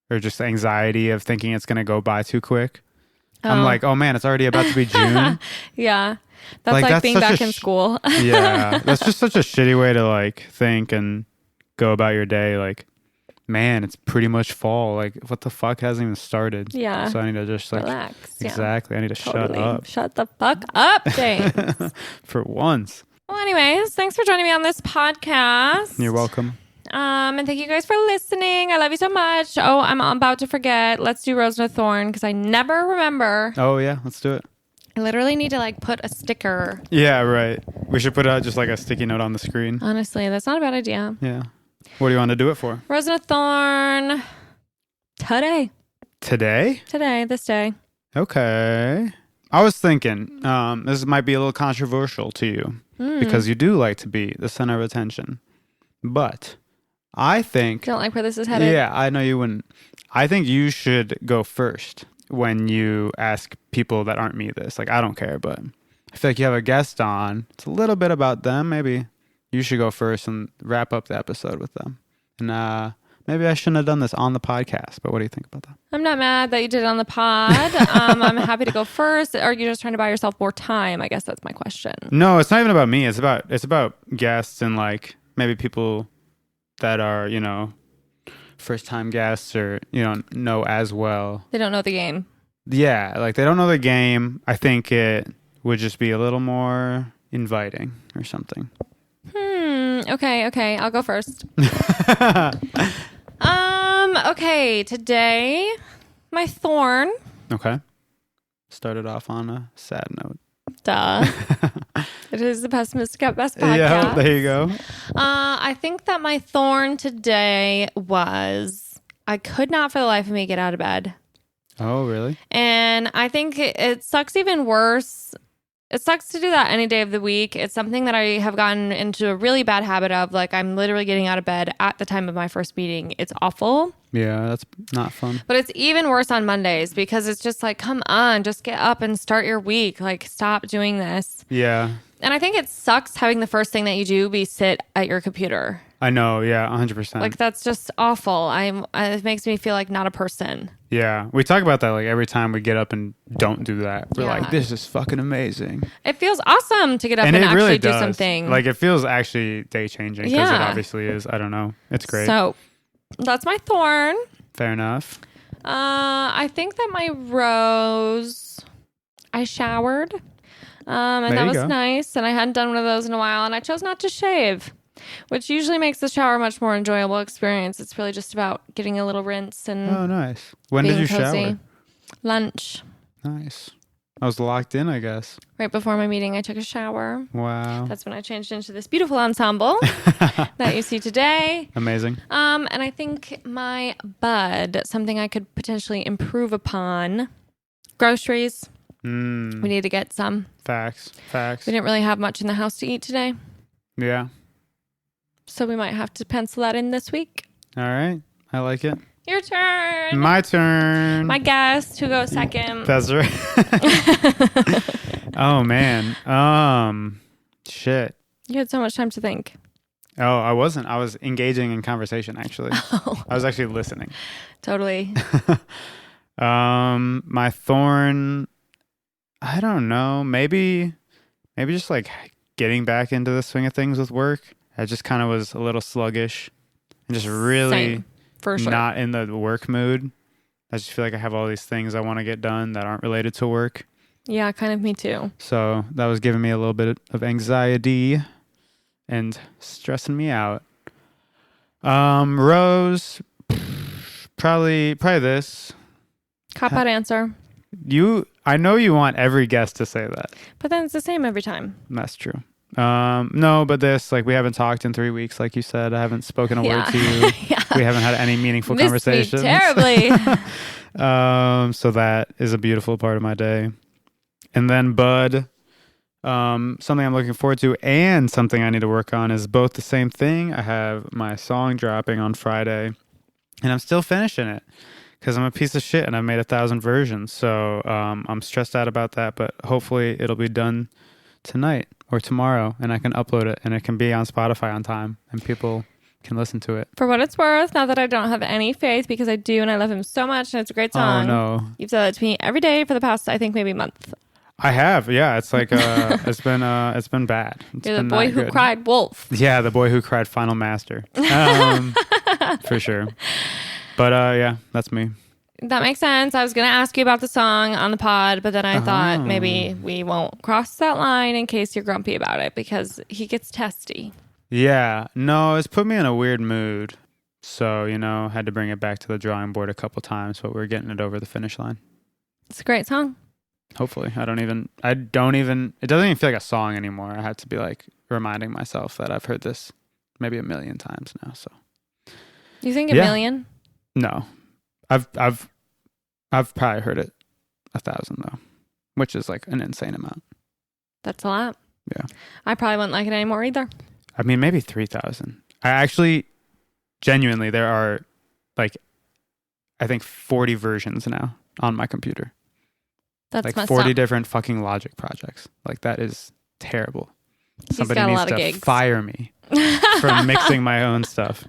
or just anxiety of thinking it's going to go by too quick. I'm like, oh man, it's already about to be June. Yeah. That's like being back in school. Yeah. That's just such a shitty way to like think and go about your day. Like, man, it's pretty much fall. Like, what the fuck hasn't even started? Yeah. So I need to just like relax. Exactly. I need to shut up. Shut the fuck up, James. For once. Well, anyways, thanks for joining me on this podcast. You're welcome. And thank you guys for listening. I love you so much. Oh, I'm about to forget. Let's do Rose and a Thorn because I never remember. Oh yeah, let's do it. I literally need to like put a sticker. Yeah, right. We should put out just like a sticky note on the screen. Honestly, that's not a bad idea. Yeah. What do you want to do it for? Rose and a Thorn. Today. Today, this day. Okay. I was thinking, this might be a little controversial to you because you do like to be the center of attention. But I think... You don't like where this is headed? Yeah, I know you wouldn't. I think you should go first when you ask people that aren't me this. Like, I don't care, but I feel like you have a guest on. It's a little bit about them. Maybe you should go first and wrap up the episode with them. And maybe I shouldn't have done this on the podcast, but what do you think about that? I'm not mad that you did it on the pod. I'm happy to go first. Or are you just trying to buy yourself more time? I guess that's my question. No, it's not even about me. It's about guests and like maybe people that are, you know, first time guests or, you know as well. They don't know the game. Yeah, like they don't know the game. I think it would just be a little more inviting or something. Okay. I'll go first. Okay. Today, my thorn. Okay. Started off on a sad note. Duh. It is the Pessimistic at Best podcast. Yeah, there you go. I think that my thorn today was I could not for the life of me get out of bed. Oh, really? And I think it sucks even worse it sucks to do that any day of the week. It's something that I have gotten into a really bad habit of. Like, I'm literally getting out of bed at the time of my first meeting. It's awful. Yeah, that's not fun. But it's even worse on Mondays because it's just like, come on, just get up and start your week. Like, stop doing this. Yeah. And I think it sucks having the first thing that you do be sit at your computer. I know. Yeah, 100%. Like, that's just awful. It makes me feel like not a person. Yeah. We talk about that like every time we get up and don't do that. We're like, this is fucking amazing. It feels awesome to get up and actually really do something. Like, it feels actually day changing because it obviously is. I don't know. It's great. So that's my thorn. Fair enough. I think that my rose, I showered. And that was nice. And I hadn't done one of those in a while. And I chose not to shave, which usually makes the shower a much more enjoyable experience. It's really just about getting a little rinse and nice. When did you shower? Lunch. Nice. I was locked in, I guess. Right before my meeting, I took a shower. Wow. That's when I changed into this beautiful ensemble that you see today. Amazing. And I think my bud, something I could potentially improve upon, groceries. We need to get some. Facts. We didn't really have much in the house to eat today. Yeah. So we might have to pencil that in this week. All right. I like it. Your turn. My turn. My guest, who goes second. That's right. Oh, man. Shit. You had so much time to think. Oh, I wasn't. I was engaging in conversation, actually. Oh. I was actually listening. Totally. My thorn, I don't know. Maybe just like getting back into the swing of things with work. I just kind of was a little sluggish and just really For sure. not in the work mood. I just feel like I have all these things I want to get done that aren't related to work. Yeah, kind of me too. So that was giving me a little bit of anxiety and stressing me out. Rose, probably this. Cop out answer. I know you want every guest to say that. But then it's the same every time. That's true. No, but this, like, we haven't talked in 3 weeks, like you said. I haven't spoken a word to you. We haven't had any meaningful conversations. Me terribly. So that is a beautiful part of my day. And then Bud, something I'm looking forward to and something I need to work on is both the same thing. I have my song dropping on Friday, and I'm still finishing it because I'm a piece of shit and I've made 1,000 versions. So I'm stressed out about that, but hopefully it'll be done tonight or tomorrow and I can upload it and it can be on Spotify on time and people can listen to it. For what it's worth, not that I don't have any faith, because I do and I love him so much and it's a great song. Oh, no. You've said that to me every day for the past, I think, maybe month. I have, yeah. It's like it's been bad. You're the boy who cried wolf. Yeah, the boy who cried final master. For sure. But yeah, that's me. That makes sense. I was going to ask you about the song on the pod, but then I thought maybe we won't cross that line in case you're grumpy about it because he gets testy. Yeah, no, it's put me in a weird mood. So, had to bring it back to the drawing board a couple times, but we're getting it over the finish line. It's a great song. Hopefully. It doesn't even feel like a song anymore. I have to be like reminding myself that I've heard this maybe 1 million times now. So you think a million? No, I've probably heard it 1,000 though, which is like an insane amount. That's a lot. Yeah. I probably wouldn't like it anymore either. I mean, maybe 3,000. I actually, genuinely, there are like, I think 40 versions now on my computer. That's like messed 40 up. different fucking Logic projects. Like that is terrible. Somebody needs to fire me from mixing my own stuff.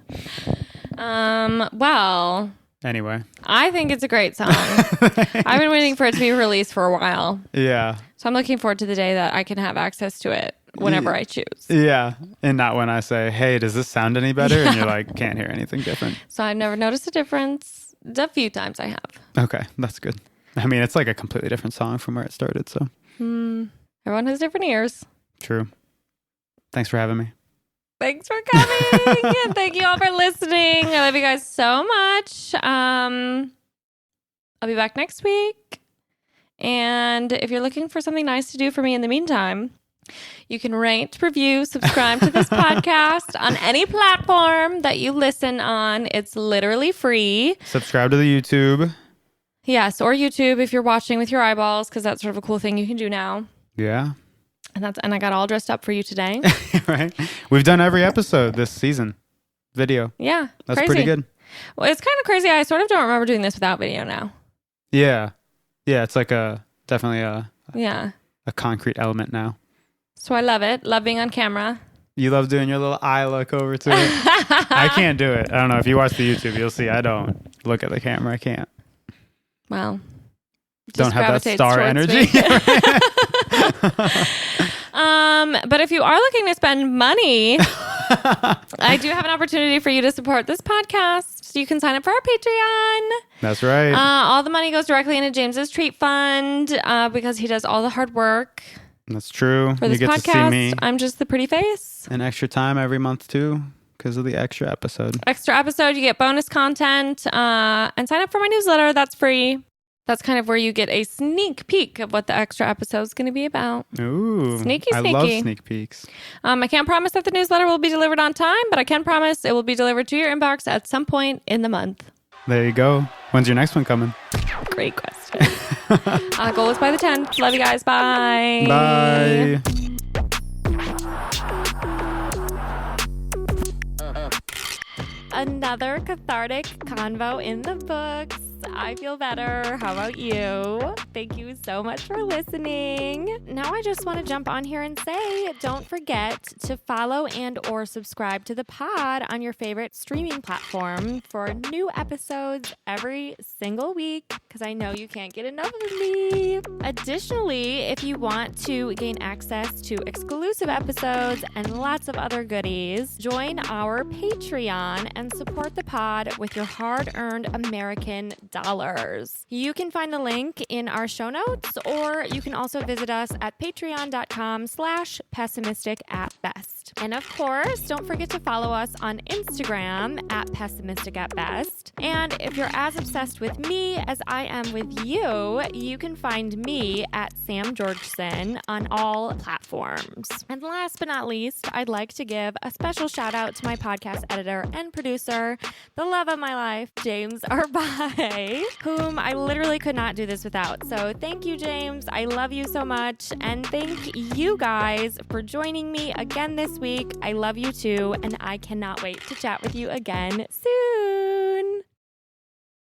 Well, anyway, I think it's a great song. I've been waiting for it to be released for a while. Yeah. So I'm looking forward to the day that I can have access to it whenever I choose. Yeah. And not when I say, hey, does this sound any better? And you're like, can't hear anything different. So I've never noticed a difference. A few times I have. Okay. That's good. I mean, it's like a completely different song from where it started. So everyone has different ears. True. Thanks for having me. Thanks for coming. And thank you all for listening. I love you guys so much. I'll be back next week. And if you're looking for something nice to do for me in the meantime, you can rate, review, subscribe to this podcast on any platform that you listen on. It's literally free. Subscribe to the YouTube. Yes, or YouTube if you're watching with your eyeballs, because that's sort of a cool thing you can do now. Yeah. And I got all dressed up for you today. Right? We've done every episode this season. Video. Yeah. That's pretty good. Well, it's kind of crazy. I sort of don't remember doing this without video now. Yeah. Yeah, it's like definitely a concrete element now. So I love it. Love being on camera. You love doing your little eye look over to it. I can't do it. I don't know. If you watch the YouTube, you'll see I don't look at the camera. I can't. Well, don't have that star energy. But if you are looking to spend money, I do have an opportunity for you to support this podcast. You can sign up for our Patreon. That's right. All the money goes directly into James's treat fund because he does all the hard work. That's true. For this you get podcast, to see me. I'm just the pretty face. And extra time every month too, because of the extra episode. You get bonus content, and sign up for my newsletter. That's free. That's kind of where you get a sneak peek of what the extra episode is going to be about. Ooh, sneaky. I love sneak peeks. I can't promise that the newsletter will be delivered on time, but I can promise it will be delivered to your inbox at some point in the month. There you go. When's your next one coming? Great question. Goal is by the 10th. Love you guys. Bye. Bye. Another cathartic convo in the books. I feel better. How about you? Thank you so much for listening. Now I just want to jump on here and say, don't forget to follow and or subscribe to the pod on your favorite streaming platform for new episodes every single week, because I know you can't get enough of me. Additionally, if you want to gain access to exclusive episodes and lots of other goodies, join our Patreon and support the pod with your hard-earned American dollars. You can find the link in our show notes, or you can also visit us at patreon.com/pessimistic@best. And of course, don't forget to follow us on Instagram at pessimistic@best. And if you're as obsessed with me as I am with you, you can find me at Sam Georgeson on all platforms. And last but not least, I'd like to give a special shout out to my podcast editor and producer, the love of my life, James Arbai, whom I literally could not do this without. So thank you, James. I love you so much. And thank you guys for joining me again this week. I love you too, and I cannot wait to chat with you again soon.